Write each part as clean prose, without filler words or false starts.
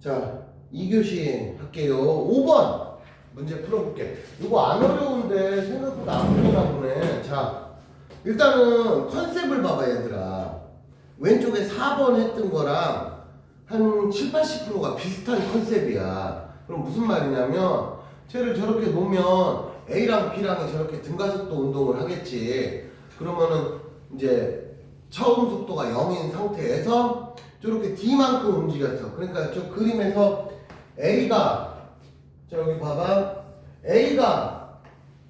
자, 2교시 할게요. 5번 문제 풀어볼게. 이거 안 어려운데 생각보다 안 풀리나 보네. 자, 일단은 컨셉을 봐봐 얘들아. 왼쪽에 4번 했던 거랑 한 7, 80%가 비슷한 컨셉이야. 그럼 무슨 말이냐면 쟤를 저렇게 놓으면 A랑 B랑이 저렇게 등가속도 운동을 하겠지. 그러면은 이제 처음 속도가 0인 상태에서 저렇게 D만큼 움직였어. 그러니까 저 그림에서 A가 여기 봐봐. A가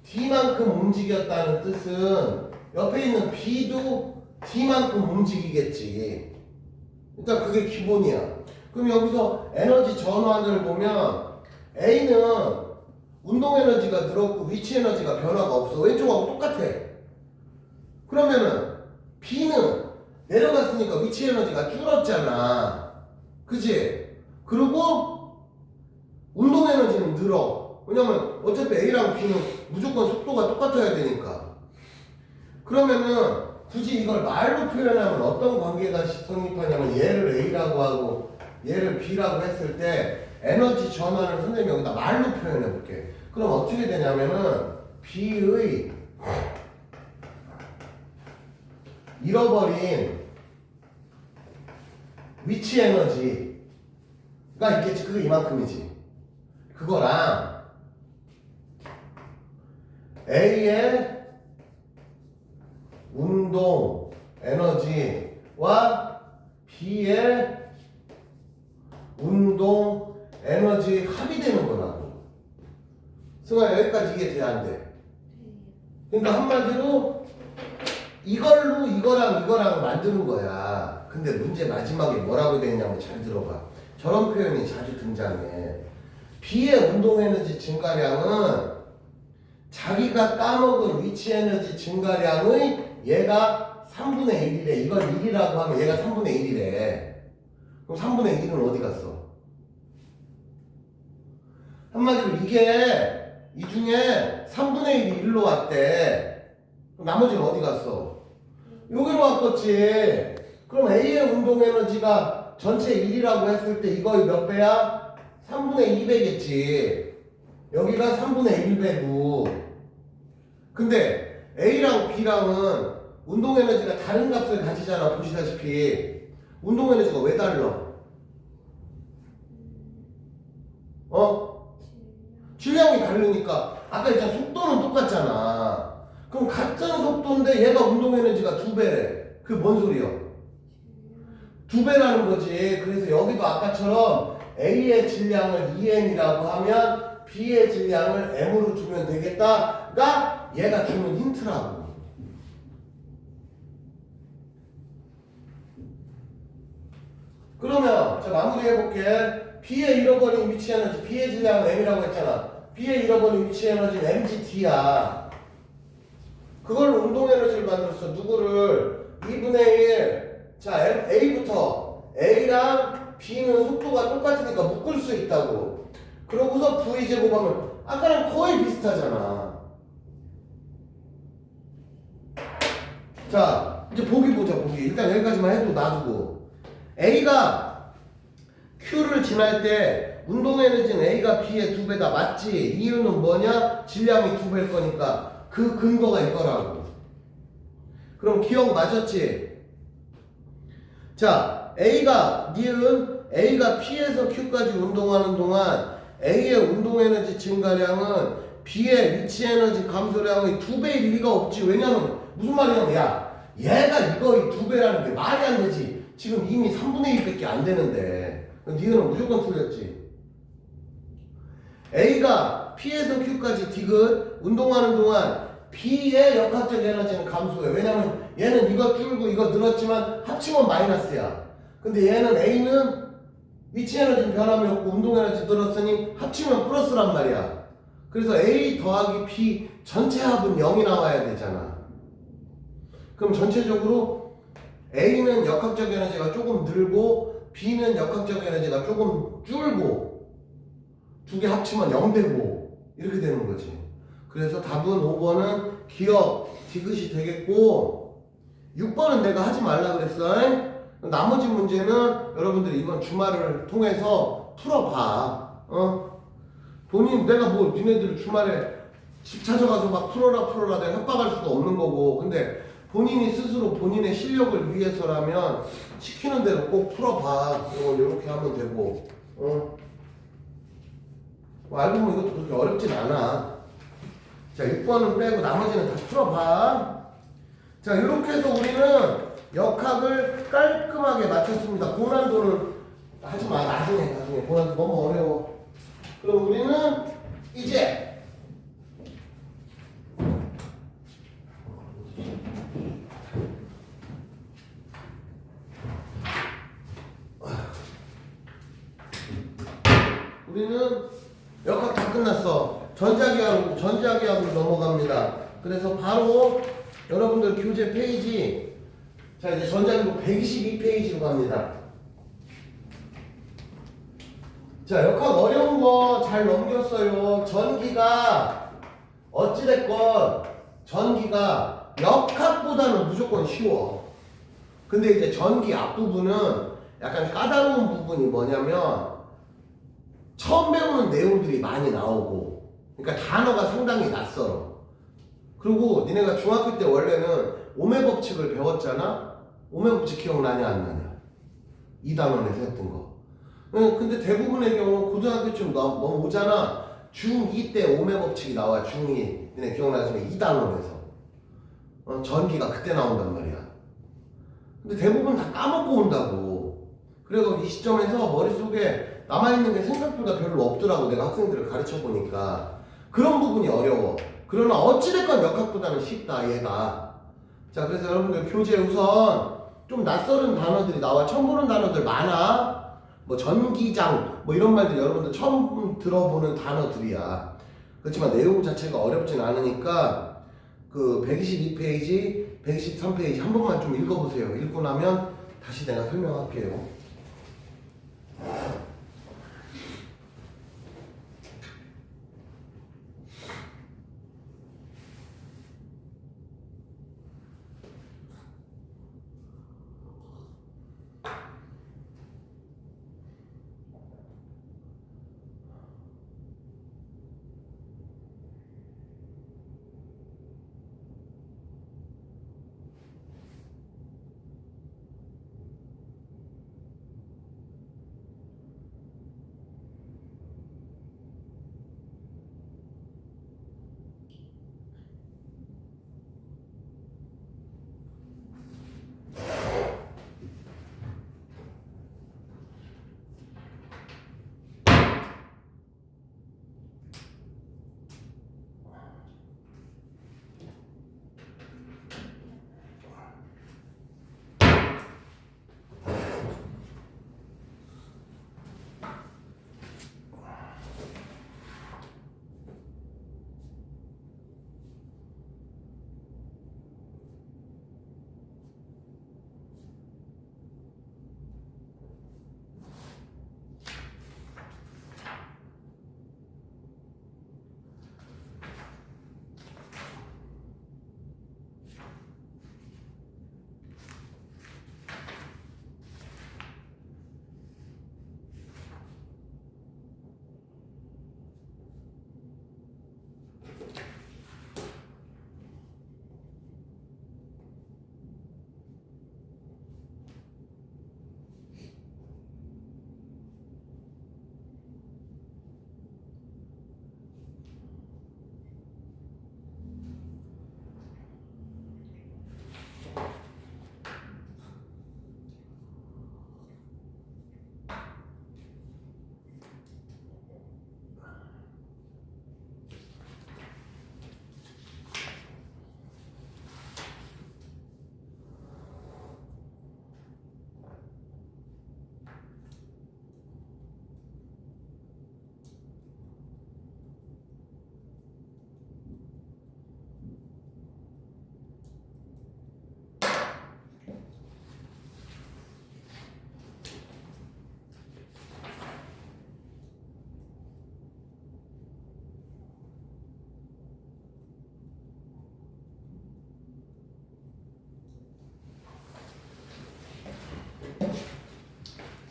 D만큼 움직였다는 뜻은 옆에 있는 B도 D만큼 움직이겠지. 일단 그게 기본이야. 그럼 여기서 에너지 전환을 보면 A는 운동 에너지가 늘었고 위치 에너지가 변화가 없어. 왼쪽하고 똑같아. 그러면은 B는 내려갔으니까 위치 에너지가 줄었잖아. 그치? 그리고 운동 에너지는 늘어. 왜냐면 어차피 A랑 B는 무조건 속도가 똑같아야 되니까. 그러면은 굳이 이걸 말로 표현하면 어떤 관계가 성립하냐면 얘를 A라고 하고 얘를 B라고 했을 때 에너지 전환을 선생님이 여기다 말로 표현해 볼게. 그럼 어떻게 되냐면은 B의 잃어버린 위치 에너지가 있겠지. 그게 이만큼이지. 그거랑 A의 운동 에너지와 B의 운동 에너지 합이 되는 거라고. 승아 여기까지 이해돼야 안 돼? 그러니까 한마디로 이걸로 이거랑 만드는 거야. 근데 문제 마지막에 뭐라고 되냐면 잘 들어봐. 저런 표현이 자주 등장해. B의 운동 에너지 증가량은 자기가 까먹은 위치 에너지 증가량의 얘가 3분의 1이래. 이걸 1이라고 하면 얘가 3분의 1이래. 그럼 3분의 1은 어디 갔어? 한마디로 이게 이 중에 3분의 1이 1로 왔대. 그럼 나머지는 어디 갔어? 여기로 왔겠지. 그럼 A의 운동 에너지가 전체 1이라고 했을 때 이거 몇 배야? 3분의 2배겠지. 여기가 3분의 1배고. 근데 A랑 B랑은 운동 에너지가 다른 값을 가지잖아. 보시다시피 운동 에너지가 왜 달라? 질량이 다르니까. 아까 있잖아 속도는 똑같잖아. 그럼 같은 속도인데 얘가 운동 에너지가 2배래. 그게 뭔 소리야? 2배라는 거지. 그래서 여기도 아까처럼 A의 질량을 EM이라고 하면 B의 질량을 M으로 주면 되겠다가 얘가 주는 힌트라고. 그러면 자 마무리 해볼게. B의 잃어버린 위치 에너지 B의 질량은 M이라고 했잖아. B의 잃어버린 위치 에너지는 MGT야. 그걸 운동 에너지를 만들었어. 누구를? 2분의 1. 자 A부터 A랑 B는 속도가 똑같으니까 묶을 수 있다고. 그러고서 V제곱하면 아까랑 거의 비슷하잖아. 자 이제 보기 보자. 보기 일단 여기까지만 해도 놔두고 A가 Q를 지날 때 운동 에너지는 A가 B의 2배다. 맞지? 이유는 뭐냐? 질량이 2배일 거니까. 그 근거가 이거라고. 그럼 기억 맞았지? 자 니은 A가 P에서 Q까지 운동하는 동안 A의 운동 에너지 증가량은 B의 위치 에너지 감소량의 2배일 리가 없지. 왜냐면 무슨 말이냐면 야 얘가 이거의 2배라는 게 말이 안 되지. 지금 이미 3분의 1밖에 안 되는데 니은은 무조건 틀렸지. A가 P에서 Q까지 디귿 운동하는 동안 B의 역학적 에너지는 감소해. 왜냐면 얘는 이거 줄고 이거 늘었지만 합치면 마이너스야. 근데 얘는 A는 위치 에너지는 변함이 없고 운동 에너지 늘었으니 합치면 플러스란 말이야. 그래서 A 더하기 B 전체 합은 0이 나와야 되잖아. 그럼 전체적으로 A는 역학적 에너지가 조금 늘고 B는 역학적 에너지가 조금 줄고 두 개 합치면 0 되고 이렇게 되는 거지. 그래서 답은 5번은 기억 디귿이 되겠고 6번은 내가 하지 말라 그랬어. 나머지 문제는 여러분들이 이번 주말을 통해서 풀어봐. 본인 내가 뭐 니네들 주말에 집 찾아가서 막 풀어라 내가 협박할 수도 없는 거고. 근데 본인이 스스로 본인의 실력을 위해서라면 시키는 대로 꼭 풀어봐. 이렇게 하면 되고. 뭐 알고 보면 이것도 그렇게 어렵진 않아. 자, 6번은 빼고 나머지는 다 풀어봐. 자, 이렇게 해서 우리는 역학을 깔끔하게 맞췄습니다. 고난도는 하지마. 나중에. 고난도 너무 어려워. 그럼 우리는 이제 우리는 역학 다 끝났어. 전자기하로 넘어갑니다. 그래서 바로 여러분들 교재 페이지, 자 이제 전자기로 122페이지로 갑니다. 자, 역학 어려운 거 잘 넘겼어요. 전기가 어찌됐건 전기가 역학보다는 무조건 쉬워. 근데 이제 전기 앞부분은 약간 까다로운 부분이 뭐냐면 처음 배우는 내용들이 많이 나오고, 그러니까 단어가 상당히 낯설어. 그리고 니네가 중학교 때 원래는 오매 법칙을 배웠잖아. 오매 법칙 기억나냐 안 나냐? 2단원에서 했던 거. 근데 대부분의 경우 고등학교쯤 넘어오잖아. 중2 때 오매 법칙이 나와. 중2 니네 기억나시면 2단원에서 전기가 그때 나온단 말이야. 근데 대부분 다 까먹고 온다고. 그래서 이 시점에서 머릿속에 남아있는 게 생각보다 별로 없더라고. 내가 학생들을 가르쳐 보니까 그런 부분이 어려워. 그러나 어찌됐건 역학보다는 쉽다 얘가. 자, 그래서 여러분들 교재 우선 좀 낯설은 단어들이 나와. 처음 보는 단어들 많아. 뭐 전기장 뭐 이런 말들 여러분들 처음 들어보는 단어들이야. 그렇지만 내용 자체가 어렵진 않으니까 그 122페이지 123페이지 한 번만 좀 읽어보세요. 읽고 나면 다시 내가 설명할게요.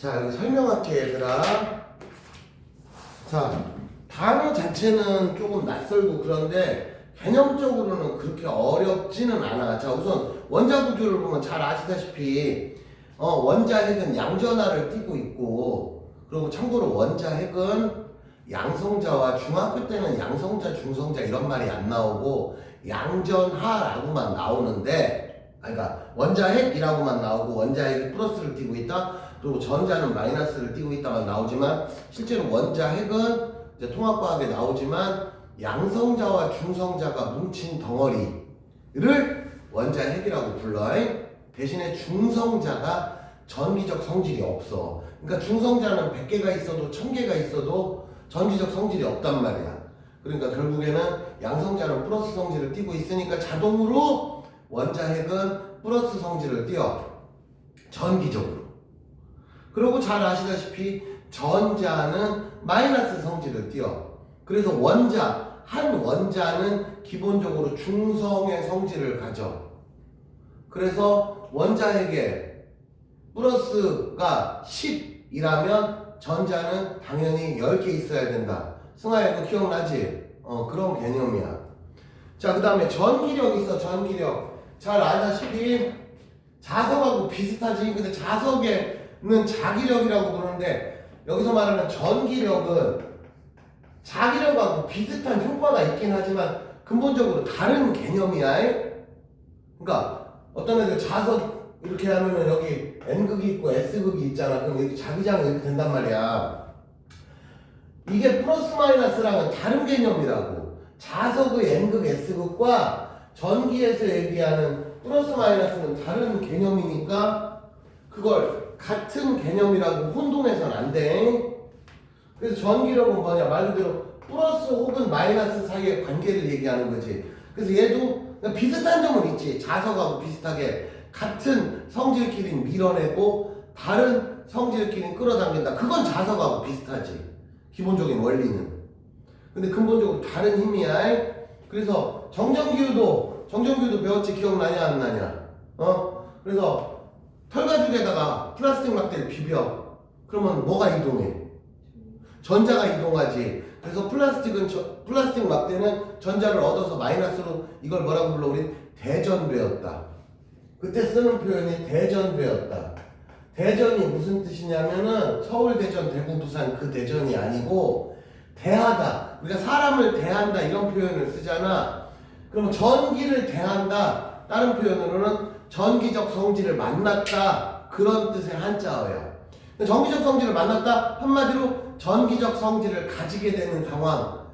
자, 여기 설명할게, 얘들아. 자, 단어 자체는 조금 낯설고 그런데 개념적으로는 그렇게 어렵지는 않아. 자, 우선 원자 구조를 보면 잘 아시다시피 원자핵은 양전하를 띠고 있고, 그리고 참고로 원자핵은 양성자와 중학교 때는 양성자, 중성자 이런 말이 안 나오고 양전하라고만 나오는데, 그러니까 원자핵이라고만 나오고 원자핵이 플러스를 띠고 있다. 그리고 전자는 마이너스를 띠고 있다만 나오지만 실제로 원자핵은 이제 통합과학에 나오지만 양성자와 중성자가 뭉친 덩어리를 원자핵이라고 불러. 대신에 중성자가 전기적 성질이 없어. 그러니까 중성자는 100개가 있어도 1000개가 있어도 전기적 성질이 없단 말이야. 그러니까 결국에는 양성자는 플러스 성질을 띠고 있으니까 자동으로 원자핵은 플러스 성질을 띄어. 전기적으로. 그리고 잘 아시다시피 전자는 마이너스 성질을 띄어. 그래서 한 원자는 기본적으로 중성의 성질을 가져. 그래서 원자핵에 플러스가 10이라면 전자는 당연히 10개 있어야 된다. 승아야, 이거 기억나지? 그런 개념이야. 자, 그 다음에 전기력 있어. 전기력. 잘 알다시피 자석하고 비슷하지. 근데 자석에는 자기력이라고 부르는데 여기서 말하는 전기력은 자기력하고 비슷한 효과가 있긴 하지만 근본적으로 다른 개념이야. 그러니까 어떤 애들 자석 이렇게 하면은 여기 N극이 있고 S극이 있잖아. 그럼 여기 자기장이 이렇게 된단 말이야. 이게 플러스 마이너스랑은 다른 개념이라고. 자석의 N극, S극과 전기에서 얘기하는 플러스 마이너스는 다른 개념이니까 그걸 같은 개념이라고 혼동해서는 안 돼. 그래서 전기력은 뭐냐? 말 그대로 플러스 혹은 마이너스 사이의 관계를 얘기하는 거지. 그래서 얘도 비슷한 점은 있지. 자석하고 비슷하게 같은 성질끼리는 밀어내고 다른 성질끼리는 끌어당긴다. 그건 자석하고 비슷하지. 기본적인 원리는. 근데 근본적으로 다른 힘이야. 그래서 정전기유도 배웠지. 기억나냐 안 나냐? 그래서 털가죽에다가 플라스틱 막대를 비벼. 그러면 뭐가 이동해? 전자가 이동하지. 그래서 플라스틱 막대는 전자를 얻어서 마이너스로 이걸 뭐라고 불러? 우리 대전되었다. 그때 쓰는 표현이 대전되었다. 대전이 무슨 뜻이냐면은 서울, 대전, 대구, 부산 그 대전이 아니고 대하다. 우리가 사람을 대한다 이런 표현을 쓰잖아. 그러면 전기를 대한다. 다른 표현으로는 전기적 성질을 만났다. 그런 뜻의 한자어야. 전기적 성질을 만났다. 한마디로 전기적 성질을 가지게 되는 상황.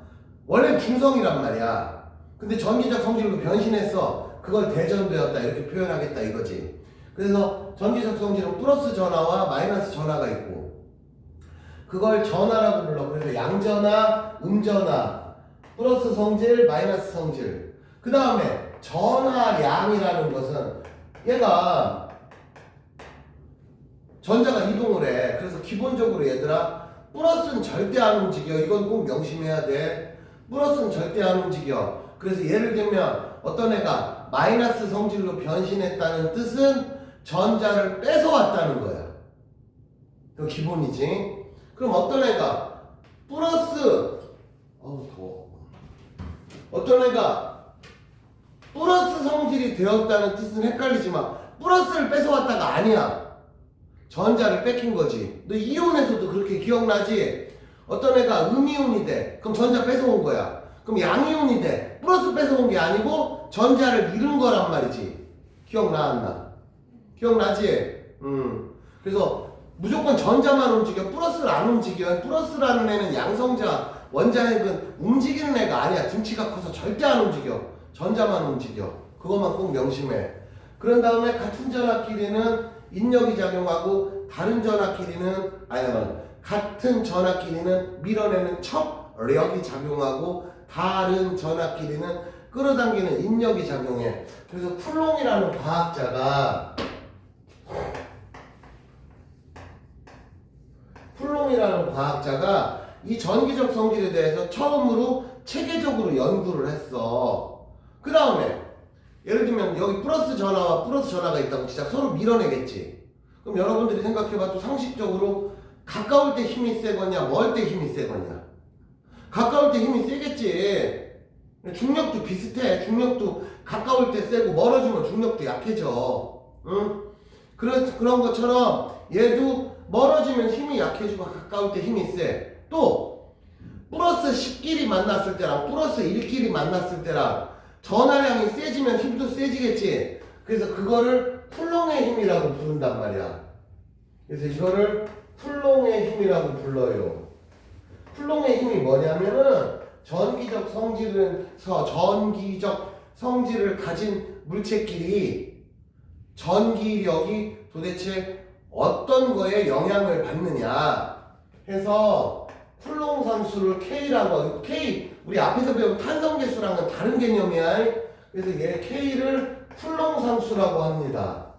원래 중성이란 말이야. 근데 전기적 성질로 변신했어. 그걸 대전되었다 이렇게 표현하겠다 이거지. 그래서 전기적 성질은 플러스 전하와 마이너스 전하가 있고 그걸 전하라고 불러. 그래서 양전하, 음전하, 플러스 성질, 마이너스 성질. 그 다음에 전하량이라는 것은 얘가 전자가 이동을 해. 그래서 기본적으로 얘들아 플러스는 절대 안 움직여. 이건 꼭 명심해야 돼. 플러스는 절대 안 움직여. 그래서 예를 들면 어떤 애가 마이너스 성질로 변신했다는 뜻은 전자를 뺏어왔다는 거야. 그 기본이지. 그럼 어떤 애가 플러스 더워. 어떤 애가 플러스 성질이 되었다는 뜻은 헷갈리지 마. 플러스를 뺏어왔다가 아니야. 전자를 뺏긴 거지. 너 이온에서도 그렇게 기억나지? 어떤 애가 음이온이 돼. 그럼 전자 뺏어온 거야. 그럼 양이온이 돼. 플러스 뺏어온 게 아니고 전자를 잃은 거란 말이지. 기억나 안 나? 기억나지? 그래서 무조건 전자만 움직여. 플러스를 안 움직여. 플러스라는 애는 양성자, 원자핵은 움직이는 애가 아니야. 등치가 커서 절대 안 움직여. 전자만 움직여. 그것만 꼭 명심해. 그런 다음에 같은 전하끼리는 인력이 작용하고 다른 전하끼리는 같은 전하끼리는 밀어내는 척력이 작용하고 다른 전하끼리는 끌어당기는 인력이 작용해. 그래서 쿨롱이라는 과학자가 이 전기적 성질에 대해서 처음으로 체계적으로 연구를 했어. 그 다음에 예를 들면 여기 플러스 전하와 플러스 전하가 있다고 진짜 서로 밀어내겠지. 그럼 여러분들이 생각해봐도 상식적으로 가까울 때 힘이 세거냐 멀 때 힘이 세거냐. 가까울 때 힘이 세겠지. 중력도 비슷해. 중력도 가까울 때 세고 멀어지면 중력도 약해져. 응? 그런 것처럼 얘도 멀어지면 힘이 약해지고 가까울 때 힘이 세. 또 플러스 10끼리 만났을 때랑 플러스 1끼리 만났을 때랑 전하량이 세지면 힘도 세지겠지. 그래서 그거를 쿨롱의 힘이라고 부른단 말이야. 그래서 이거를 쿨롱의 힘이라고 불러요. 쿨롱의 힘이 뭐냐면은 전기적 성질을 가진 물체끼리 전기력이 도대체 어떤 거에 영향을 받느냐 해서 쿨롱 상수를 K라고 하고, K 우리 앞에서 배운 탄성계수랑은 다른 개념이야. 그래서 얘 K를 쿨롱 상수라고 합니다.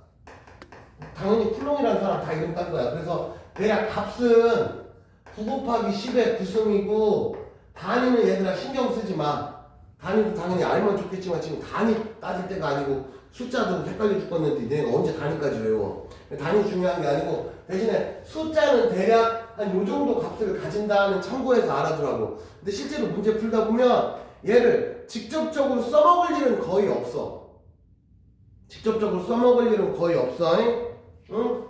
당연히 쿨롱이라는 사람 다 이름 딴 거야. 그래서 대략 값은 9 곱하기 10의 9승이고 단위는 얘들아 신경 쓰지 마. 단위도 당연히 알면 좋겠지만 지금 단위 따질 때가 아니고 숫자도 헷갈려 죽겠는데 내가 언제 단위까지 외워. 단위 중요한 게 아니고 대신에 숫자는 대략 한 요 정도 값을 가진다는 참고해서 알아두라고. 근데 실제로 문제 풀다 보면 얘를 직접적으로 써먹을 일은 거의 없어. 직접적으로 써먹을 일은 거의 없어. 응?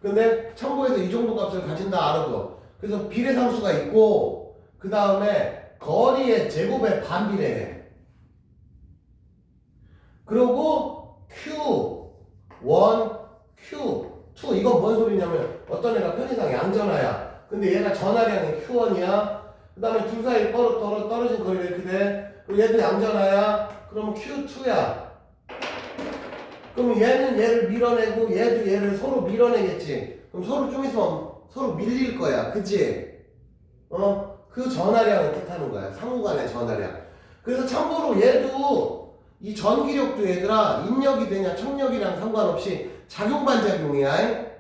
근데 참고해서 이 정도 값을 가진다 알아둬. 그래서 비례상수가 있고 그 다음에 거리의 제곱에 반비례해. 그리고 Q1, Q2 이건 뭔 소리냐면 어떤 애가 편의상 양전하야. 근데 얘가 전하량이 Q1이야. 그 다음에 둘 사이 떨어진 거리가 이렇게 돼. 그리고 얘도 양전하야. 그러면 Q2야. 그럼 얘는 얘를 밀어내고 얘도 얘를 서로 밀어내겠지. 그럼 서로 좀 있으면 서로 밀릴 거야. 그치? 그 전하량을 뜻하는 거야. 상호간의 전하량. 그래서 참고로 얘도 이 전기력도 얘들아 인력이 되냐 청력이랑 상관없이 작용반작용이야.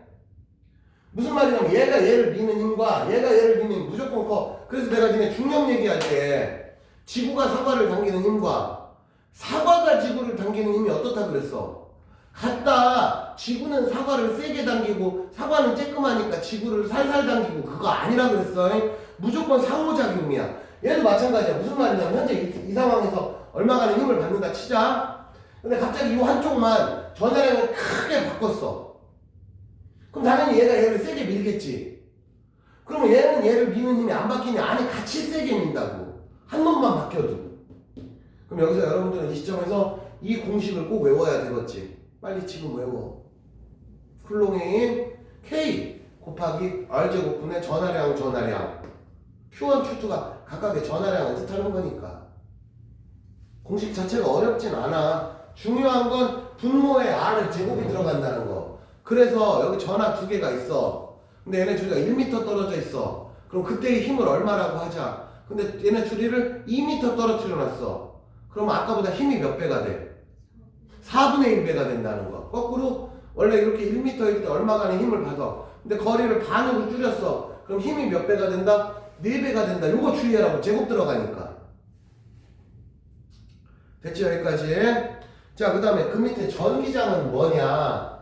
무슨 말이냐면 얘가 얘를 미는 힘과 얘가 얘를 미는 힘 무조건 커. 그래서 내가 니네 중력 얘기할 때 지구가 사과를 당기는 힘과 사과가 지구를 당기는 힘이 어떻다 그랬어? 같다. 지구는 사과를 세게 당기고 사과는 쬐끔하니까 지구를 살살 당기고 그거 아니라 그랬어. 무조건 상호작용이야. 얘도 마찬가지야. 무슨 말이냐면 현재 이 상황에서 얼마간의 힘을 받는다 치자. 근데 갑자기 이 한쪽만 전하량을 크게 바꿨어. 그럼 당연히 얘가 얘를 세게 밀겠지. 그러면 얘는 얘를 미는 힘이 안 바뀌냐? 아니 같이 세게 민다고. 한 놈만 바뀌어도. 그럼 여기서 여러분들은 이 시점에서 이 공식을 꼭 외워야 되겠지. 빨리 지금 외워. 쿨롱의 힘 K 곱하기 R제곱분의 전하량 Q1, Q2가 각각의 전하량을 뜻하는 거니까. 공식 자체가 어렵진 않아. 중요한 건 분모에 R의 제곱이 들어간다는 거. 그래서 여기 전하 두 개가 있어. 근데 얘네 둘이가 1m 떨어져 있어. 그럼 그때의 힘을 얼마라고 하자. 근데 얘네 둘이를 2m 떨어뜨려 놨어. 그럼 아까보다 힘이 몇 배가 돼? 4분의 1배가 된다는 거. 거꾸로 원래 이렇게 1m일 때 얼마간의 힘을 받아. 근데 거리를 반으로 줄였어. 그럼 힘이 몇 배가 된다? 4배가 된다. 요거 주의하라고. 제곱 들어가니까. 됐죠? 여기까지. 자, 그 다음에 그 밑에 전기장은 뭐냐?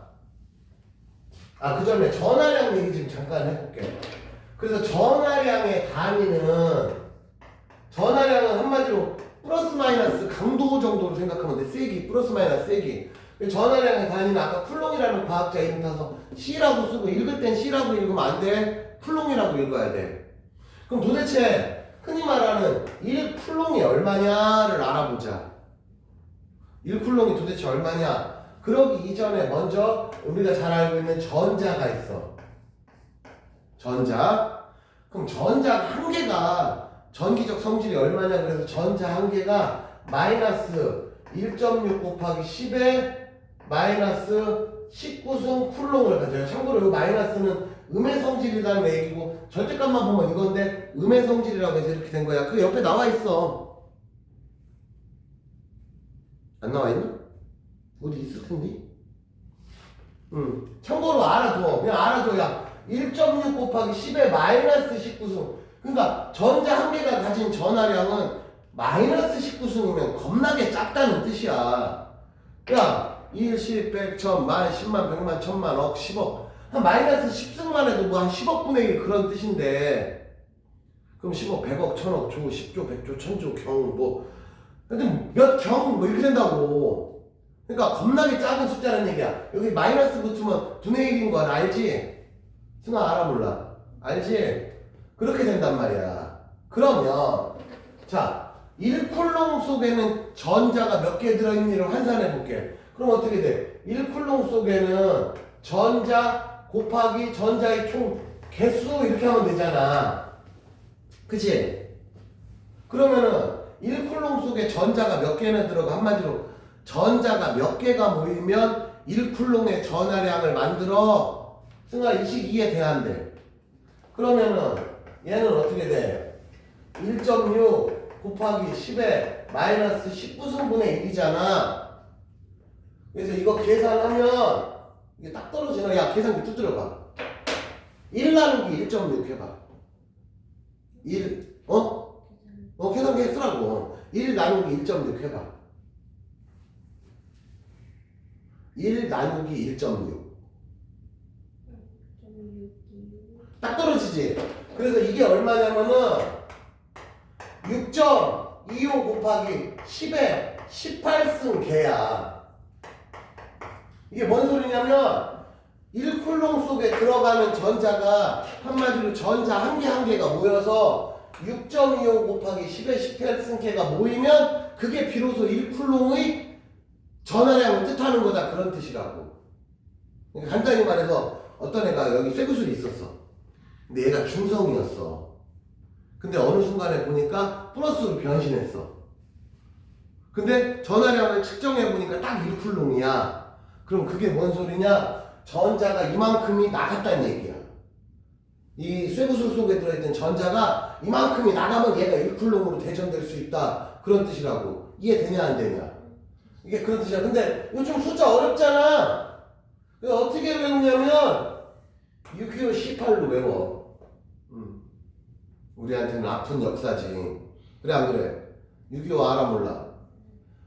그 전에 전하량 얘기 좀 잠깐 해볼게. 그래서 전하량의 단위는 한마디로 플러스 마이너스 강도 정도로 생각하면 돼. 세기, 플러스 마이너스 세기. 전하량의 단위는 아까 쿨롱이라는 과학자 이름 타서 C라고 쓰고 읽을 땐 C라고 읽으면 안 돼. 쿨롱이라고 읽어야 돼. 그럼 도대체 흔히 말하는 1쿨롱이 얼마냐를 알아보자. 1쿨롱이 도대체 얼마냐? 그러기 이전에 먼저 우리가 잘 알고 있는 전자가 있어. 전자. 그럼 전자 한 개가 전기적 성질이 얼마냐? 그래서 전자 한 개가 마이너스 1.6 곱하기 10에 마이너스 19승 쿨롱을 가져요. 참고로 이 마이너스는 음의 성질이라는 얘기고 절대값만 보면 이건데 음의 성질이라고 해서 이렇게 된 거야. 그 옆에 나와 있어. 안 나와 있나? 어디 있을 텐데? 참고로 알아둬. 그냥 알아둬야 1.6 곱하기 10에 마이너스 19승. 그러니까 전자 한 개가 가진 전하량은 마이너스 19승이면 겁나게 작다는 뜻이야. 야, 1, 10, 100, 1000, 만, 10만, 100만, 1000만, 억, 10억. 한 마이너스 10승만 해도 뭐 한 10억 분의 1 그런 뜻인데, 그럼 10억, 100억, 1000억, 조, 10조, 100조, 1000조, 경, 뭐, 하여튼 몇 경, 뭐 이렇게 된다고. 그러니까 겁나게 작은 숫자라는 얘기야. 여기 마이너스 붙으면 분의 1인 건 알지? 승아 알아 몰라? 알지? 그렇게 된단 말이야. 그러면, 자, 1쿨롱 속에는 전자가 몇 개 들어있니를 환산해 볼게. 그럼 어떻게 돼? 1쿨롱 속에는 전자 곱하기 전자의 총 개수 이렇게 하면 되잖아. 그치? 그러면은 1쿨롱 속에 전자가 몇 개나 들어가. 한마디로 전자가 몇 개가 모이면 1쿨롱의 전하량을 만들어. 승아 이 식 이해돼야 돼. 그러면은 얘는 어떻게 돼? 1.6 곱하기 10에 마이너스 19승분의 1이잖아. 그래서 이거 계산하면 이게 딱 떨어지나? 야 계산기 뚝 들어봐. 1 나누기 1.6 해봐. 1 계산기 쓰라고. 1 나누기 1.6 해봐. 1 나누기 1.6 딱 떨어지지. 그래서 이게 얼마냐면은 6.25 곱하기 10에 18승 개야. 이게 뭔 소리냐면 1쿨롱 속에 들어가는 전자가 한마디로 전자 한 개 한 개가 모여서 6.25 곱하기 10에 18승 개가 모이면 그게 비로소 1쿨롱의 전하량을 뜻하는 거다. 그런 뜻이라고. 그러니까 간단히 말해서 어떤 애가 여기 쇠구슬이 있었어. 근데 얘가 중성이었어. 근데 어느 순간에 보니까 플러스로 변신했어. 근데 전하량을 측정해 보니까 딱 1쿨롱이야. 그럼 그게 뭔 소리냐? 전자가 이만큼이 나갔다는 얘기야. 이 쇠구슬 속에 들어있던 전자가 이만큼이 나가면 얘가 1쿨롱으로 대전될 수 있다. 그런 뜻이라고. 이해되냐 안 되냐? 이게 그런 뜻이야. 근데 요즘 숫자 어렵잖아. 그래서 어떻게 외우냐면 625 18로 외워. 우리한테는 아픈 역사지. 그래 안 그래? 625 알아 몰라?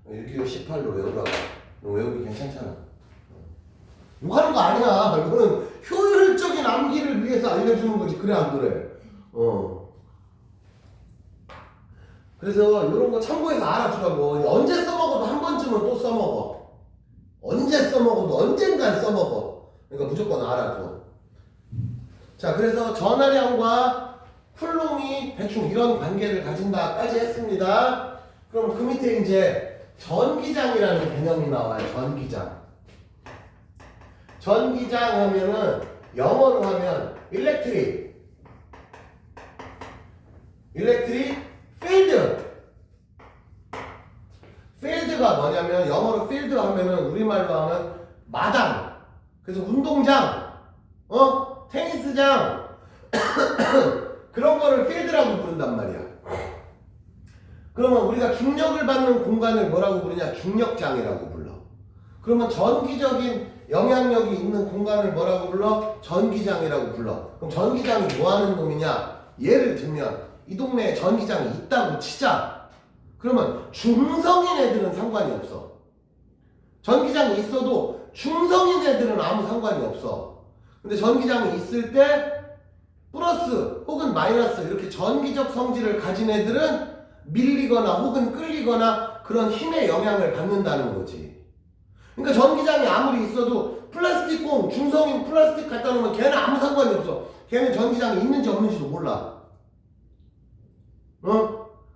625 18로 외우라고. 외우기 괜찮잖아. 욕하는 거 아니야. 이거는 효율적인 암기를 위해서 알려주는 거지. 그래 안 그래? 그래서 이런 거 참고해서 알아주라고. 언제 써먹어도 한 번쯤은 또 써먹어. 언제 써먹어도 언젠간 써먹어. 그러니까 무조건 알아줘. 자, 그래서 전하량과 쿨롱이 대충 이런 관계를 가진다까지 했습니다. 그럼 그 밑에 이제 전기장이라는 개념이 나와요. 전기장. 전기장 하면은 영어로 하면 일렉트릭 필드. 필드가 뭐냐면 영어로 필드 하면은 우리말로 하면 마당. 그래서 운동장, 테니스장 그런 거를 필드라고 부른단 말이야. 그러면 우리가 중력을 받는 공간을 뭐라고 부르냐? 중력장이라고 불러. 그러면 전기적인 영향력이 있는 공간을 뭐라고 불러? 전기장이라고 불러. 그럼 전기장이 뭐 하는 놈이냐? 예를 들면 이 동네에 전기장이 있다고 치자. 그러면 중성인 애들은 상관이 없어. 전기장이 있어도 중성인 애들은 아무 상관이 없어. 근데 전기장이 있을 때 플러스 혹은 마이너스 이렇게 전기적 성질을 가진 애들은 밀리거나 혹은 끌리거나 그런 힘의 영향을 받는다는 거지. 그러니까 전기장이 아무리 있어도 플라스틱 공, 중성인 플라스틱 갖다 놓으면 걔는 아무 상관이 없어. 걔는 전기장이 있는지 없는지도 몰라.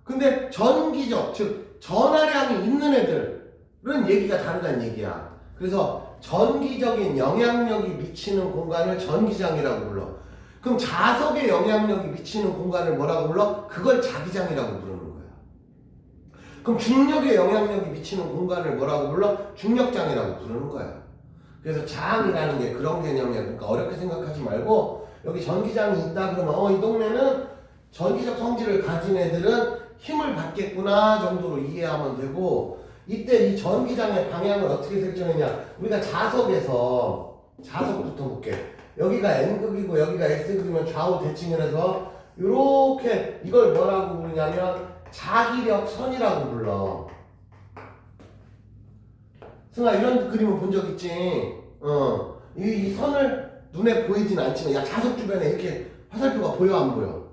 근데 전기적, 즉 전하량이 있는 애들은 얘기가 다르다는 얘기야. 그래서 전기적인 영향력이 미치는 공간을 전기장이라고 불러. 그럼 자석의 영향력이 미치는 공간을 뭐라고 불러? 그걸 자기장이라고 부르는 거야. 그럼 중력의 영향력이 미치는 공간을 뭐라고 불러? 중력장이라고 부르는 거야. 그래서 장이라는 게 그런 개념이야. 그러니까 어렵게 생각하지 말고 여기 전기장이 있다 그러면 이 동네는 전기적 성질을 가진 애들은 힘을 받겠구나 정도로 이해하면 되고, 이때 이 전기장의 방향을 어떻게 설정했냐? 우리가 자석부터 볼게. 여기가 N극이고 여기가 S극이면 좌우 대칭을 해서 이렇게 이걸 뭐라고 부르냐면 자기력 선이라고 불러. 승아 이런 그림을 본 적 있지? 이 선을 눈에 보이진 않지만 야 자석 주변에 이렇게 화살표가 보여 안 보여?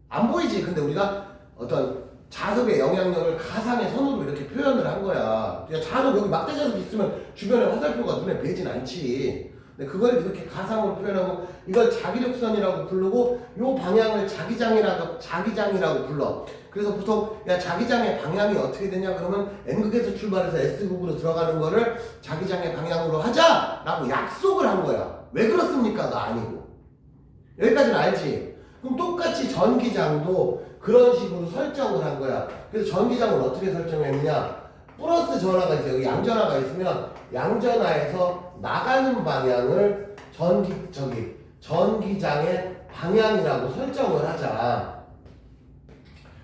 안 보이지. 근데 우리가 어떤 자석의 영향력을 가상의 선으로 이렇게 표현을 한 거야. 야 자석 여기 막대 자석 있으면 주변에 화살표가 눈에 보이진 않지. 근데 그걸 이렇게 가상으로 표현하고 이걸 자기력선이라고 부르고 요 방향을 자기장이라고 불러. 그래서 보통 야 자기장의 방향이 어떻게 되냐 그러면 N극에서 출발해서 S극으로 들어가는 거를 자기장의 방향으로 하자라고 약속을 한 거야. 왜 그렇습니까가 아니고. 여기까지는 알지? 그럼 똑같이 전기장도 그런 식으로 설정을 한 거야. 그래서 전기장을 어떻게 설정했느냐? 플러스 전화가 있어요. 여기 양전화가 있으면 양전화에서 나가는 방향을 전기장의 방향이라고 설정을 하자.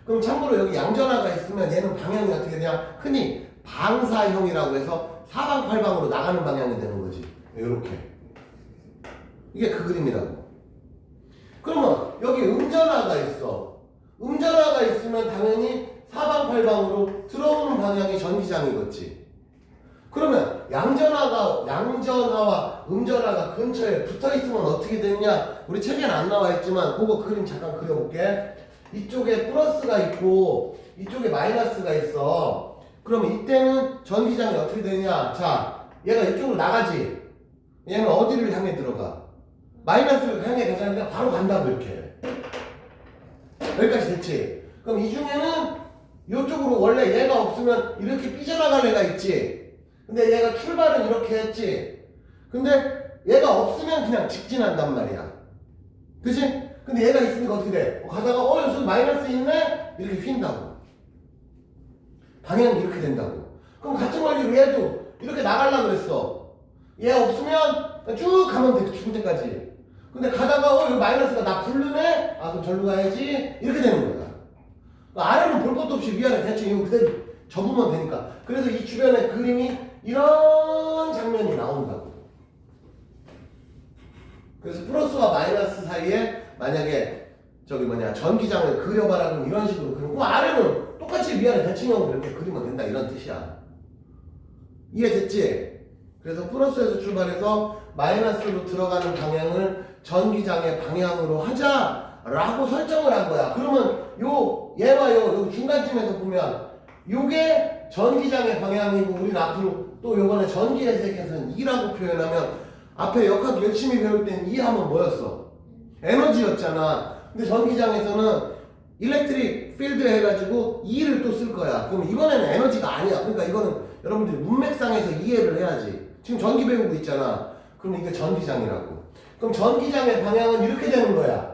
그럼 참고로 여기 양전화가 있으면 얘는 방향이 어떻게 되냐? 흔히 방사형이라고 해서 사방팔방으로 나가는 방향이 되는 거지. 이렇게. 이게 그 그림이라고. 그러면 여기 음전화가 있어. 음전화가 있으면 당연히 사방팔방으로 들어오는 방향이 전기장이겠지. 그러면 양전화와 음전화가 근처에 붙어있으면 어떻게 되느냐? 우리 책에는 안 나와 있지만 그거 그림 잠깐 그려볼게. 이쪽에 플러스가 있고 이쪽에 마이너스가 있어. 그러면 이때는 전기장이 어떻게 되느냐? 자, 얘가 이쪽으로 나가지. 얘는 어디를 향해 들어가? 마이너스를 향해 가자니까 바로 간다고 이렇게. 여기까지 됐지? 그럼 이 중에는 이쪽으로 원래 얘가 없으면 이렇게 삐져나갈 애가 있지. 근데 얘가 출발은 이렇게 했지. 근데 얘가 없으면 그냥 직진한단 말이야. 그치? 근데 얘가 있으니까 어떻게 돼? 가다가 여기서 마이너스 있네? 이렇게 휜다고. 방향이 이렇게 된다고. 그럼 같은 원리로 얘도 이렇게 나가려고 그랬어. 얘 없으면 쭉 가면 돼. 죽을 때까지. 근데 가다가 여기 마이너스가 나 부르네? 아 그럼 절로 가야지. 이렇게 되는 거야. 아래는 볼 것도 없이 위아래 대충 이거 그대로 접으면 되니까. 그래서 이 주변에 그림이 이런 장면이 나온다고. 그래서 플러스와 마이너스 사이에 만약에 전기장을 그려봐라 그러면 이런 식으로 그리고 아래는 똑같이 위아래 대칭형으로 이렇게 그리면 된다 이런 뜻이야. 이해됐지? 그래서 플러스에서 출발해서 마이너스로 들어가는 방향을 전기장의 방향으로 하자라고 설정을 한 거야. 그러면 얘와 여기 중간쯤에서 보면 요게 전기장의 방향이고 우리는 앞으로 또 요번에 전기의 세계에서는 E라고 표현하면 앞에 역학 열심히 배울 때는 E 하면 뭐였어? 에너지였잖아. 근데 전기장에서는 일렉트릭 필드 해가지고 E를 또 쓸 거야. 그럼 이번에는 에너지가 아니야. 그러니까 이거는 여러분들이 문맥상에서 이해를 해야지. 지금 전기 배우고 있잖아. 그럼 이게 전기장이라고. 그럼 전기장의 방향은 이렇게 되는 거야.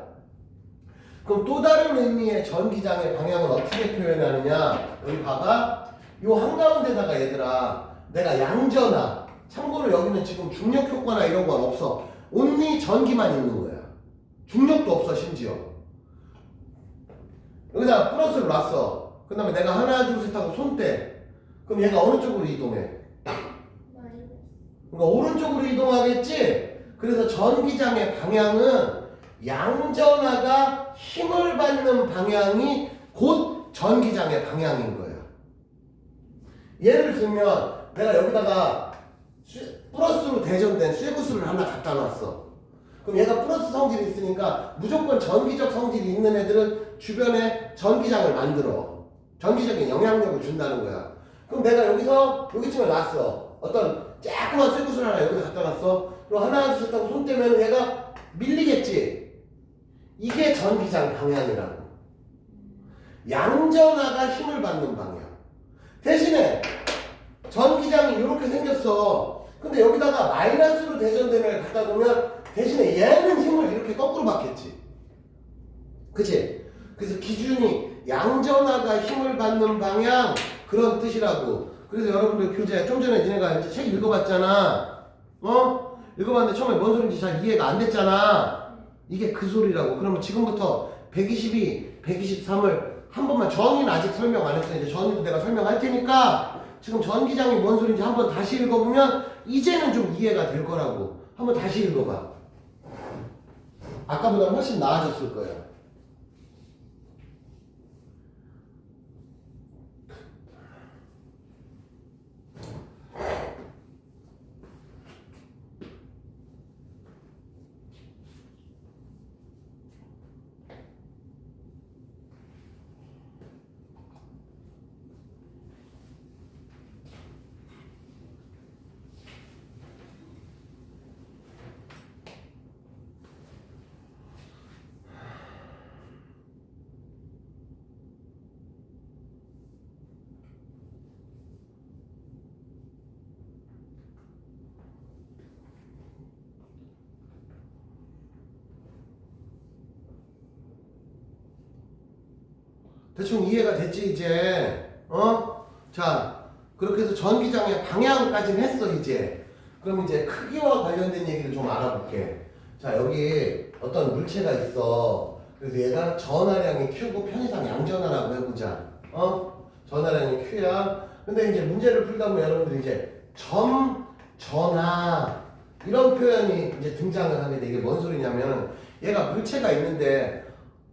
그럼 또 다른 의미의 전기장의 방향을 어떻게 표현하느냐? 여기 봐봐. 요 한가운데다가 얘들아 내가 양전화 참고로 여기는 지금 중력 효과나 이런 건 없어. 온리 전기만 있는 거야. 중력도 없어 심지어. 여기다 플러스를 놨어. 그 다음에 내가 하나 둘 셋 하고 손대. 그럼 얘가 어느 쪽으로 이동해? 그러니까 오른쪽으로 이동하겠지? 그래서 전기장의 방향은 양전화가 힘을 받는 방향이 곧 전기장의 방향인 거야. 예를 들면 내가 여기다가 플러스로 대전된 쇠구슬을 하나 갖다 놨어. 그럼 얘가 플러스 성질이 있으니까 무조건 전기적 성질이 있는 애들은 주변에 전기장을 만들어. 전기적인 영향력을 준다는 거야. 그럼 내가 여기서 여기쯤에 놨어. 어떤 조그만 쇠구슬 하나 여기다 갖다 놨어. 그럼 하나 둘 셋 하고 손 떼면 얘가 밀리겠지. 이게 전기장 방향이라고. 양전화가 힘을 받는 방향. 대신에 전기장이 이렇게 생겼어. 근데 여기다가 마이너스로 대전된 애를 갖다 놓으면 대신에 얘는 힘을 이렇게 거꾸로 받겠지. 그치? 그래서 기준이 양전화가 힘을 받는 방향 그런 뜻이라고. 그래서 여러분들 교재 좀 전에 니네가 이제 책 읽어봤잖아. 읽어봤는데 처음에 뭔 소리인지 잘 이해가 안 됐잖아. 이게 그 소리라고. 그러면 지금부터 122, 123을 한 번만 정의는 아직 설명 안 했어. 이제 정의도 내가 설명할 테니까 지금 전기장이 뭔 소리인지 한번 다시 읽어보면 이제는 좀 이해가 될 거라고. 한번 다시 읽어봐. 아까보다 훨씬 나아졌을 거야. 대충 이해가 됐지 이제? 자, 그렇게 해서 전기장의 방향까지는 했어 이제. 그럼 이제 크기와 관련된 얘기를 좀 알아볼게. 자, 여기 어떤 물체가 있어. 그래서 얘가 전하량이 Q고 편의상 양전하라고 해보자. 전하량이 Q야. 근데 이제 문제를 풀다 보면 여러분들이 이제 전하 이런 표현이 이제 등장을 하게 돼. 이게 뭔 소리냐면 얘가 물체가 있는데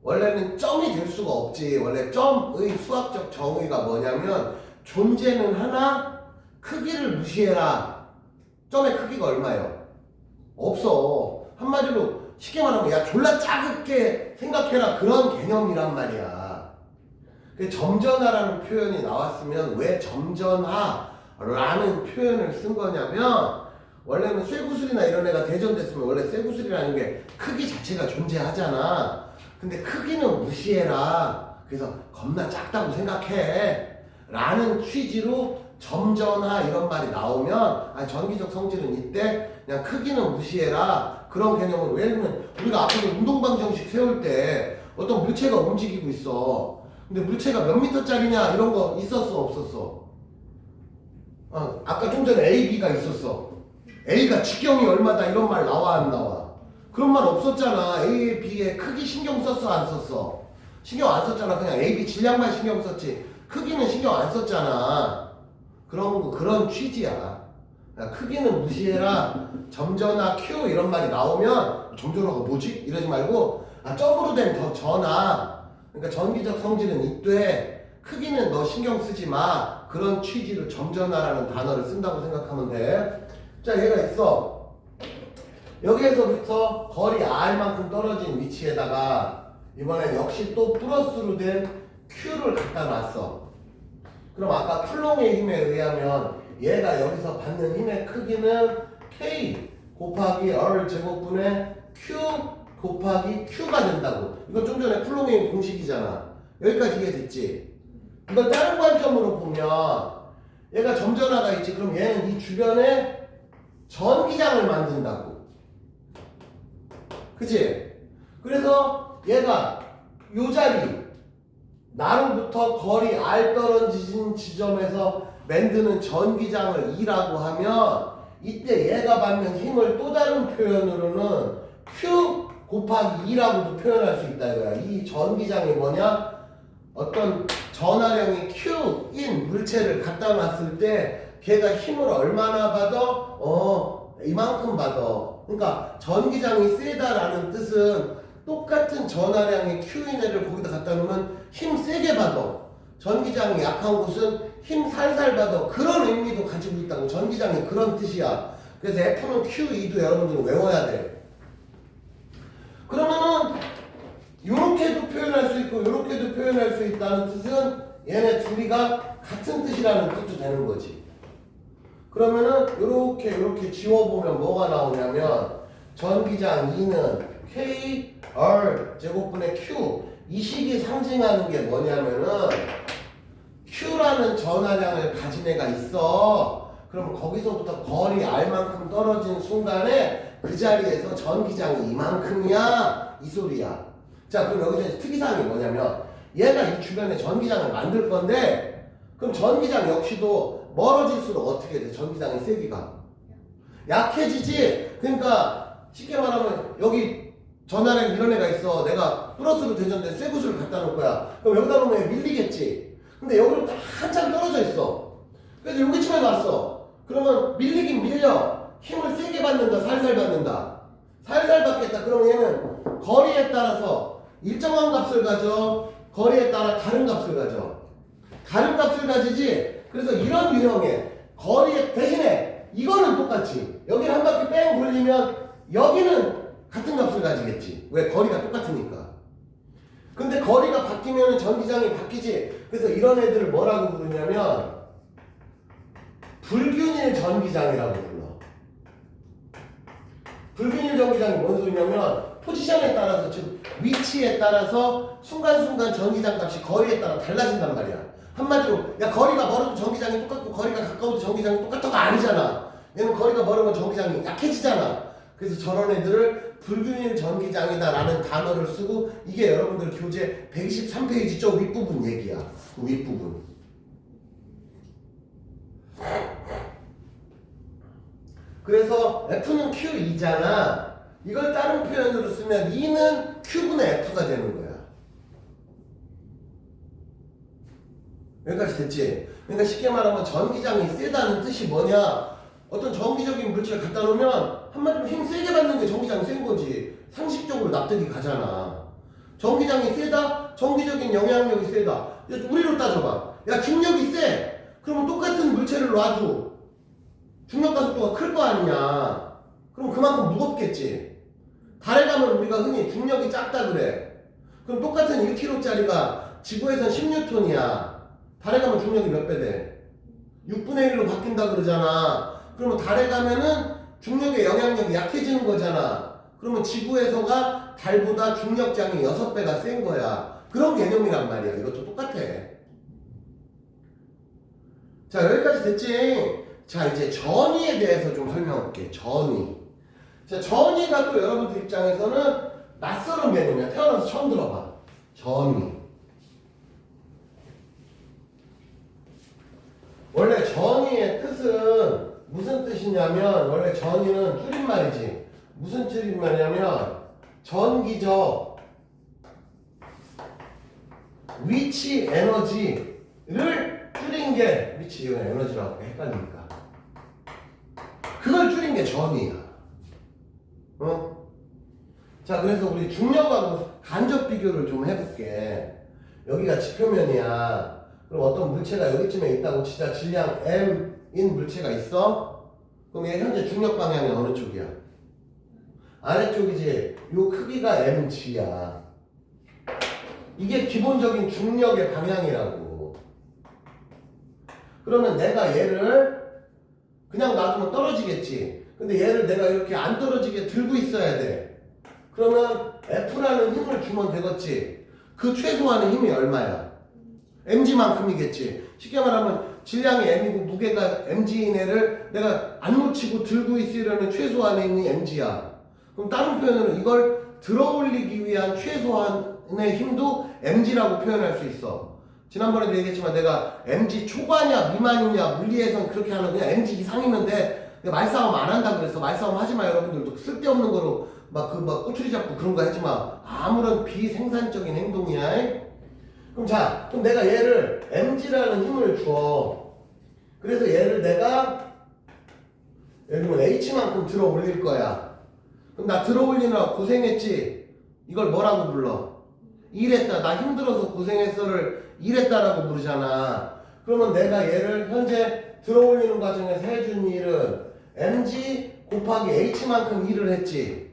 원래는 점이 될 수가 없지. 원래 점의 수학적 정의가 뭐냐면 존재는 하나 크기를 무시해라. 점의 크기가 얼마예요? 없어. 한마디로 쉽게 말하면 야 졸라 작게 생각해라 그런 개념이란 말이야. 점전하라는 표현이 나왔으면 왜 점전하라는 표현을 쓴 거냐면 원래는 쇠구슬이나 이런 애가 대전됐으면 원래 쇠구슬이라는 게 크기 자체가 존재하잖아. 근데 크기는 무시해라. 그래서 겁나 작다고 생각해 라는 취지로 점전하 이런 말이 나오면 전기적 성질은 이때 그냥 크기는 무시해라 그런 개념으로. 예를 들면 우리가 앞에서 운동방정식 세울 때 어떤 물체가 움직이고 있어. 근데 물체가 몇 미터짜리냐 이런 거 있었어 없었어? 아까 좀 전에 A, B가 있었어. A가 직경이 얼마다 이런 말 나와 안 나와? 그런 말 없었잖아. A, B의 크기 신경 썼어 안 썼어? 신경 안 썼잖아. 그냥 A, B 질량만 신경 썼지 크기는 신경 안 썼잖아. 그런 취지야. 크기는 무시해라. 점전하 Q 이런 말이 나오면 점전하가 뭐지? 이러지 말고 점으로 된 더 전하. 그러니까 전기적 성질은 이때 크기는 너 신경 쓰지 마. 그런 취지로 점전하라는 단어를 쓴다고 생각하면 돼. 자, 얘가 있어. 여기에서부터 거리 R만큼 떨어진 위치에다가 이번엔 역시 또 플러스로 된 Q를 갖다 놨어. 그럼 아까 쿨롱의 힘에 의하면 얘가 여기서 받는 힘의 크기는 K 곱하기 R 제곱분의 Q 곱하기 Q가 된다고. 이건 좀 전에 쿨롱의 힘 공식이잖아. 여기까지 이해됐지? 이걸 다른 관점으로 보면 얘가 점전하가 있지. 그럼 얘는 이 주변에 전기장을 만든다고. 그치? 그래서 얘가 요 자리 나로부터 거리 R 떨어진 지점에서 만드는 전기장을 E라고 하면 이때 얘가 받는 힘을 또 다른 표현으로는 Q 곱하기 2라고도 표현할 수 있다 이거야. 이 전기장이 뭐냐? 어떤 전하량이 Q인 물체를 갖다 놨을 때 걔가 힘을 얼마나 받아? 이만큼 받아. 그러니까 전기장이 세다라는 뜻은 똑같은 전하량의 Q인 애를 거기다 갖다 놓으면 힘 세게 받아. 전기장이 약한 곳은 힘 살살 받아. 그런 의미도 가지고 있다고. 전기장이 그런 뜻이야. 그래서 F는 Q2도 여러분들은 외워야 돼. 그러면은 요렇게도 표현할 수 있고 요렇게도 표현할 수 있다는 뜻은 얘네 둘이가 같은 뜻이라는 뜻도 되는 거지. 그러면은 요렇게 지워보면 뭐가 나오냐면 전기장 2는 K, R 제곱분의 Q. 이 식이 상징하는 게 뭐냐면은 Q라는 전하량을 가진 애가 있어. 그럼 거기서부터 거리 R만큼 떨어진 순간에 그 자리에서 전기장이 이만큼이야 이 소리야. 자, 그럼 여기서 이제 특이사항이 뭐냐면 얘가 이 주변에 전기장을 만들 건데 그럼 전기장 역시도 멀어질수록 어떻게 돼? 전기장의 세기가 약해지지. 그러니까 쉽게 말하면 여기 전하량 이런 애가 있어. 내가 플러스로 대전된 쇠구슬을 갖다 놓을 거야. 그럼 여기다 놓으면 얘 밀리겠지. 근데 여기로 한참 떨어져 있어. 그래서 여기쯤에 왔어. 그러면 밀리긴 밀려. 힘을 세게 받는다 살살 받는다. 살살 받겠다. 그러면 얘는 거리에 따라서 일정한 값을 가져. 거리에 따라 다른 값을 가져. 다른 값을 가지지. 그래서 이런 유형의 거리에 대신에 이거는 똑같지. 여기를 한 바퀴 뺑 돌리면 여기는 같은 값을 가지겠지. 왜? 거리가 똑같으니까. 근데 거리가 바뀌면 전기장이 바뀌지. 그래서 이런 애들을 뭐라고 부르냐면 불균일 전기장이라고 불러. 불균일 전기장이 뭔 소리냐면 포지션에 따라서 즉 위치에 따라서 순간순간 전기장 값이 거리에 따라 달라진단 말이야. 한마디로 야 거리가 멀어도 전기장이 똑같고 거리가 가까워도 전기장이 똑같다가 아니잖아. 얘는 거리가 멀으면 전기장이 약해지잖아. 그래서 저런 애들을 불균일 전기장이다라는 단어를 쓰고 이게 여러분들 교재 123페이지 저 윗부분 얘기야. 그 윗부분. 그래서 F는 Q2잖아. 이걸 다른 표현으로 쓰면 E는 Q분의 F가 되는 거야. 여기까지 됐지? 그러니까 쉽게 말하면 전기장이 세다는 뜻이 뭐냐? 어떤 전기적인 물질을 갖다 놓으면 한마디로 힘 세게 받는 게 전기장이 센 거지. 상식적으로 납득이 가잖아. 전기장이 세다? 전기적인 영향력이 세다. 우리로 따져봐. 야, 중력이 세! 그러면 똑같은 물체를 놔도 중력 가속도가 클 거 아니냐. 그럼 그만큼 무겁겠지. 달에 가면 우리가 흔히 중력이 작다 그래. 그럼 똑같은 1kg짜리가 지구에선 10N이야. 달에 가면 중력이 몇 배 돼? 6분의 1로 바뀐다 그러잖아. 그러면 달에 가면은 중력의 영향력이 약해지는 거잖아. 그러면 지구에서가 달보다 중력장이 6배가 센 거야. 그런 개념이란 말이야. 이것도 똑같아. 자, 여기까지 됐지? 자, 이제 전위에 대해서 좀 설명할게. 전위. 자, 전위가 또 여러분들 입장에서는 낯설은 개념이야. 태어나서 처음 들어봐. 전위. 원래 전위의 뜻은 무슨 뜻이냐면, 원래 전위는 줄임말이지. 무슨 줄임말이냐면 전기적 위치 에너지를 줄인 게, 위치 이건 에너지라고 헷갈리니까 그걸 줄인 게 전위야. 어? 자, 그래서 우리 중력하고 간접 비교를 좀 해볼게. 여기가 지표면이야. 그럼 어떤 물체가 여기쯤에 있다고 치자. 질량 m인 물체가 있어? 그럼 얘 현재 중력 방향이 어느 쪽이야? 아래쪽이지. 요 크기가 mg야. 이게 기본적인 중력의 방향이라고. 그러면 내가 얘를 그냥 놔두면 떨어지겠지. 근데 얘를 내가 이렇게 안 떨어지게 들고 있어야 돼. 그러면 F라는 힘을 주면 되겠지. 그 최소한의 힘이 얼마야? mg만큼이겠지. 쉽게 말하면 질량이 m이고 무게가 mg인 애를 내가 안 놓치고 들고 있으려는 최소한의 힘이 mg야. 그럼 다른 표현으로 이걸 들어 올리기 위한 최소한의 힘도 mg라고 표현할 수 있어. 지난번에도 얘기했지만 내가 mg 초과냐 미만이냐 물리에선 그렇게 하는 그냥 mg 이상이면 돼. 말싸움 안 한다 그래서 말싸움 하지 마. 여러분들도 쓸데없는 거로 막 꼬투리 잡고 그런 거 하지 마. 아무런 비생산적인 행동이야. 그럼 내가 얘를 mg라는 힘을 줘. 그래서 얘를 내가 예를 들면 h만큼 들어 올릴 거야. 그럼 나 들어 올리느라 고생했지. 이걸 뭐라고 불러? 일했다. 나 힘들어서 고생했어를 일했다라고 부르잖아. 그러면 내가 얘를 현재 들어 올리는 과정에서 해준 일은 mg 곱하기 h만큼 일을 했지.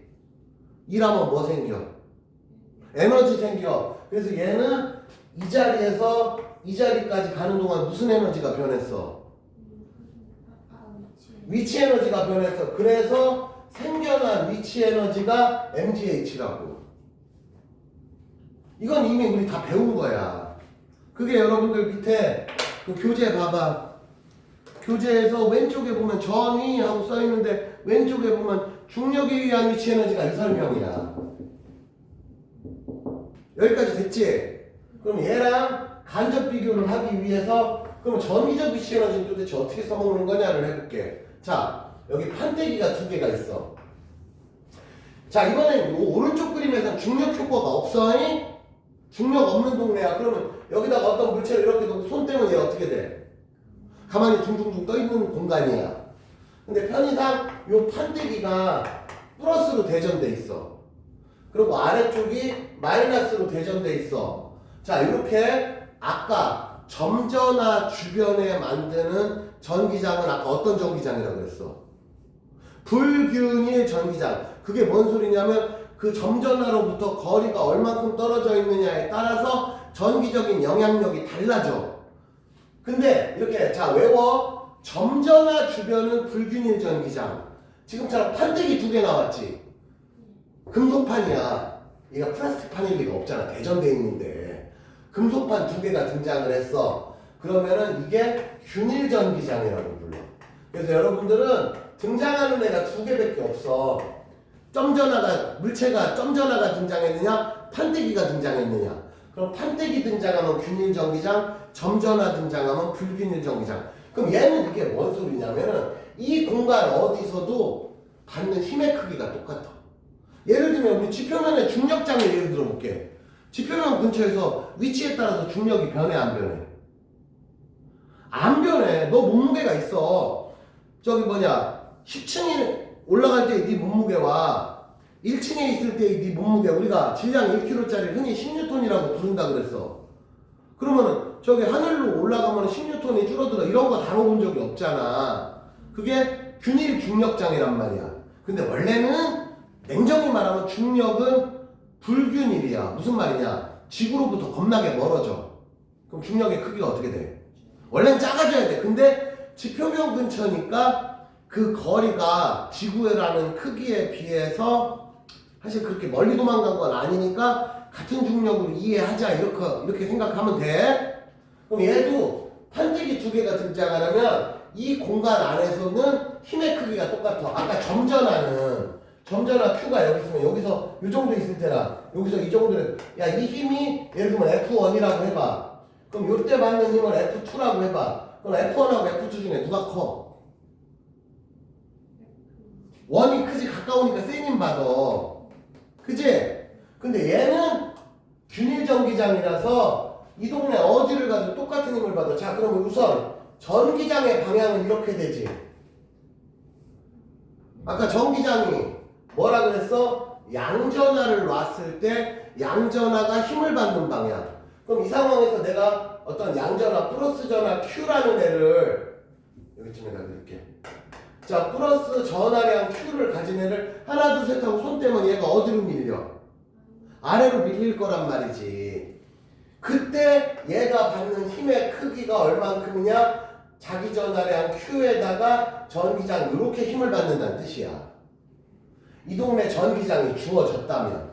일하면 뭐 생겨? 에너지 생겨. 그래서 얘는 이 자리에서 이 자리까지 가는 동안 무슨 에너지가 변했어? 위치 에너지가 변했어. 그래서 생겨난 위치 에너지가 mgh라고. 이건 이미 우리 다 배운 거야. 그게 여러분들 밑에 그 교재 봐봐. 교재에서 왼쪽에 보면 전위 하고 써있는데 왼쪽에 보면 중력에 의한 위치 에너지가 이 설명이야. 여기까지 됐지? 그럼 얘랑 간접 비교를 하기 위해서 그럼 전기적 위치 에너지는 도대체 어떻게 써먹는 거냐를 해볼게. 자, 여기 판때기가 두 개가 있어. 자, 이번엔 오른쪽 그림에서 중력 효과가 없어. 중력 없는 동네야. 그러면 여기다가 어떤 물체를 이렇게 놓고 손 떼면 얘 어떻게 돼? 가만히 둥둥둥 떠있는 공간이야. 근데 편의상 요 판때기가 플러스로 대전돼 있어. 그리고 아래쪽이 마이너스로 대전돼 있어. 자, 이렇게 아까 점전화 주변에 만드는 전기장은 아까 어떤 전기장이라고 그랬어? 불균일 전기장. 그게 뭔 소리냐면 그 점전화로부터 거리가 얼만큼 떨어져 있느냐에 따라서 전기적인 영향력이 달라져. 근데 이렇게 자 외워. 점전화 주변은 불균일 전기장. 지금처럼 판때기 두 개 나왔지. 금속판이야. 얘가 플라스틱 판일 리가 없잖아. 대전돼 있는데 금속판 두 개가 등장을 했어. 그러면은 이게 균일 전기장이라고 불러. 그래서 여러분들은 등장하는 애가 두 개밖에 없어. 점전화가 물체가 점전화가 등장했느냐 판때기가 등장했느냐. 그럼 판때기 등장하면 균일 전기장, 점전화 등장하면 불균일 전기장. 그럼 얘는 이게 뭔 소리냐면은 이 공간 어디서도 받는 힘의 크기가 똑같아. 예를 들면 우리 지표면의 중력장을 예를 들어 볼게. 지표면 근처에서 위치에 따라서 중력이 변해 안 변해? 안 변해. 너 몸무게가 있어. 저기 10층에 올라갈 때 네 몸무게와 1층에 있을 때의 네 몸무게, 우리가 질량 1kg짜리 흔히 10N이라고 부른다 그랬어. 그러면은 저기 하늘로 올라가면 10N이 줄어들어. 이런 거 다뤄본 적이 없잖아. 그게 균일 중력장이란 말이야. 근데 원래는 냉정히 말하면 중력은 불균일이야. 무슨 말이냐? 지구로부터 겁나게 멀어져. 그럼 중력의 크기가 어떻게 돼? 원래는 작아져야 돼. 근데 지표면 근처니까 그 거리가 지구라는 크기에 비해서 사실 그렇게 멀리 도망간 건 아니니까 같은 중력으로 이해하자. 이렇게 생각하면 돼. 그럼 얘도 판때기 두 개가 등장하려면 이 공간 안에서는 힘의 크기가 똑같아. 아까 점전화 Q가 여기 있으면 여기서 이 정도 있을 때랑 여기서 이 정도는, 야, 이 힘이 예를 들면 F1이라고 해봐. 그럼 요때 받는 힘을 F2라고 해봐. 그럼 F1하고 F2 중에 누가 커? 1이 크지. 가까우니까 센 힘 받아. 그지? 근데 얘는 균일 전기장이라서 이 동네 어디를 가도 똑같은 힘을 받아. 자, 그러면 우선 전기장의 방향은 이렇게 되지. 아까 전기장이 뭐라 그랬어? 양전하를 놨을 때 양전하가 힘을 받는 방향. 그럼 이 상황에서 내가 어떤 양전하, 플러스 전하 Q라는 애를 여기쯤에다 넣을게. 자, 플러스 전하량 Q를 가진 애를 하나, 둘, 셋 하고 손 떼면 얘가 어디로 밀려? 아래로 밀릴 거란 말이지. 그때 얘가 받는 힘의 크기가 얼만큼이냐? 자기 전하량 Q에다가 전기장 이렇게 힘을 받는다는 뜻이야. 이 동네 전기장이 주어졌다면.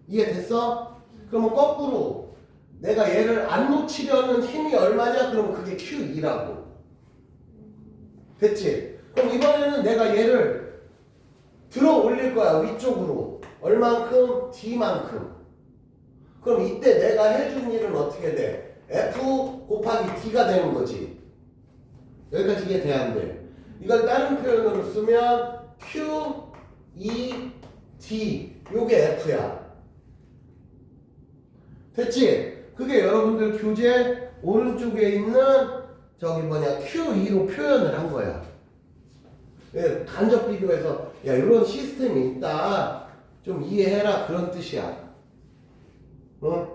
이해됐어? 그러면 거꾸로 내가 얘를 안 놓치려는 힘이 얼마냐? 그러면 그게 Q2라고. 됐지? 그럼 이번에는 내가 얘를 들어 올릴 거야. 위쪽으로. 얼만큼? D만큼. 그럼 이때 내가 해준 일은 어떻게 돼? F 곱하기 D가 되는 거지. 여기까지 이해돼야 안 돼. 이걸 다른 표현으로 쓰면 Q, E, D. 요게 F야. 됐지? 그게 여러분들 교재 오른쪽에 있는 Q2로 표현을 한 거야. 예, 간접 비교해서 야, 이런 시스템이 있다. 좀 이해해라. 그런 뜻이야. 응?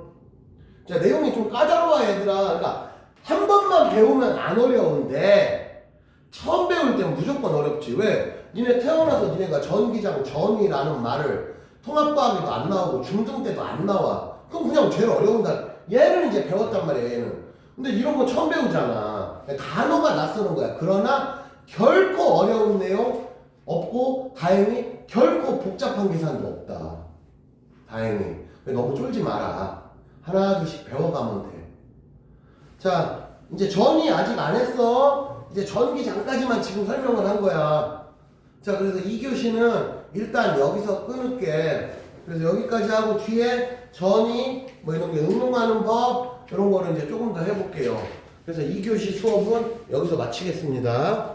자, 내용이 좀 까다로워, 얘들아. 그러니까 한 번만 배우면 안 어려운데 처음 배울 땐 무조건 어렵지. 왜? 니네 태어나서 니네가 전기장, 전이라는 말을 통합과학에도 안 나오고 중등 때도 안 나와. 그럼 그냥 제일 어려운 얘는 이제 배웠단 말이야, 얘는. 근데 이런 거 처음 배우잖아. 단어가 낯서는 거야. 그러나 결코 어려운 내용 없고 다행히 결코 복잡한 계산도 없다. 다행히. 너무 쫄지 마라. 하나 둘씩 배워가면 돼. 자, 이제 전이 아직 안 했어. 이제 전기장까지만 지금 설명을 한 거야. 자, 그래서 2교시는 일단 여기서 끊을게. 그래서 여기까지 하고 뒤에 전이 이런 게 응용하는 법 이런 거를 이제 조금 더 해볼게요. 그래서 2교시 수업은 여기서 마치겠습니다.